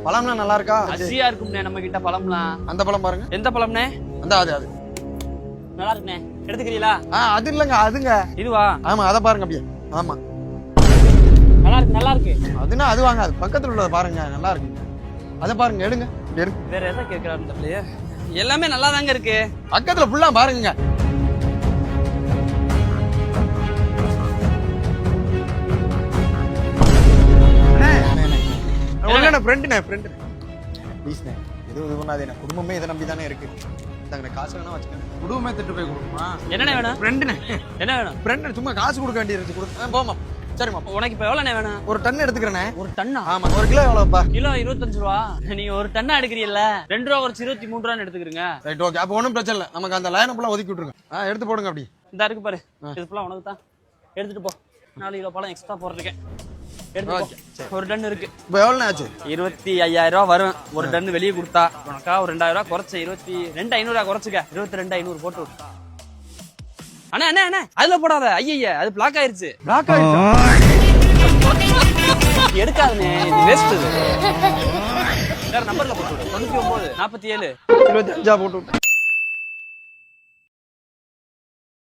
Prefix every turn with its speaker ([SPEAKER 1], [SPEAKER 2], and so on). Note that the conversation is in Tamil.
[SPEAKER 1] பழம்லாம் நல்லா இருக்கா?
[SPEAKER 2] அசியா இருக்கும்ண்ணே நம்ம கிட்ட பழம்லாம்.
[SPEAKER 1] அந்த பழம் பாருங்க.
[SPEAKER 2] எந்த பழம்ண்ணே?
[SPEAKER 1] அந்த அது
[SPEAKER 2] நல்லா இருக்குண்ணே, எடுத்துக்கிறீங்களா?
[SPEAKER 1] அது இல்லங்க, அதுங்க.
[SPEAKER 2] இதுவா?
[SPEAKER 1] ஆமா, அத பாருங்க அப்படியே. ஆமா,
[SPEAKER 2] நல்லா இருக்கு நல்லா இருக்கு.
[SPEAKER 1] அதுனா அது வாங்க, அது பக்கத்துல உள்ளத பாருங்க, நல்லா இருக்கு. அத பாருங்க, எடுங்க.
[SPEAKER 2] வேற எதை கேக்குறாருன்னு தெரியலையே. எல்லாமே நல்லா தாங்க இருக்கு.
[SPEAKER 1] பக்கத்துல ஃபுல்லா பாருங்க. ஃப்ரெண்ட் ப்ளீஸ்ண்ணே, இது பண்ணாதே. குடும்பமே இதை நம்பி தானே இருக்கு. இந்தாங்க, காசு வேணா வச்சுக்கோங்க. குடும்பமே திட்டு போய் கொடுக்குமா?
[SPEAKER 2] என்னண்ணே வேணும்?
[SPEAKER 1] ஃப்ரெண்டுண்ணே.
[SPEAKER 2] என்ன வேணும்?
[SPEAKER 1] ஃப்ரெண்ட் சும்மா காசு கொடுக்க வேண்டியது. கொடுத்து போமா. சரிம்மா,
[SPEAKER 2] உனக்கு இப்ப எவ்வளவு வேணும்?
[SPEAKER 1] ஒரு டன் எடுத்துக்கிறேனே.
[SPEAKER 2] ஒரு டன்னா?
[SPEAKER 1] ஆமா. ஒரு கிலோ எவ்வளவுப்பா?
[SPEAKER 2] கிலோ 25 ரூபா. நீங்க ஒரு டன்னா எடுக்கிறீல்ல, 2 ரூபா குறைச்சு 23 ரூபான்னு எடுத்துக்கிறீங்க.
[SPEAKER 1] Right, okay. அப்ப ஒன்றும் பிரச்சனை இல்லை. நமக்கு அந்த லைனை ஃபுல்லா ஒதுக்கி விட்டுருங்க. எடுத்து போடுங்க அப்படி.
[SPEAKER 2] இந்த இருக்கு பாரு, இது ஃபுல்லா உனக்கு தான். எடுத்துட்டு போ. 4 கிலோ பழம் எக்ஸ்ட்ரா போடுறதுக்கு எடுத்து. ஒரு டன் இருக்கு.
[SPEAKER 1] இப்போ எவ்வளோ ஆச்சு?
[SPEAKER 2] 25,000 ரூபா வரும் ஒரு டன் வெளியே கொடுத்தா. உனக்கா ஒரு 2,000 ரூபா குறைச்ச 22,500 குறைச்சுக்க. 22,500 போட்டு. அண்ணா அண்ணா அண்ணா, அதுல போடாத. ஐயா, அது பிளாக் ஆயிருச்சு.
[SPEAKER 1] பிளாக் ஆயிடுச்சு.
[SPEAKER 2] எடுக்காதுண்ணே, இது வேஸ்ட். இது வேற நம்பர்ல போட்டு 99 47
[SPEAKER 1] 25 போட்டு.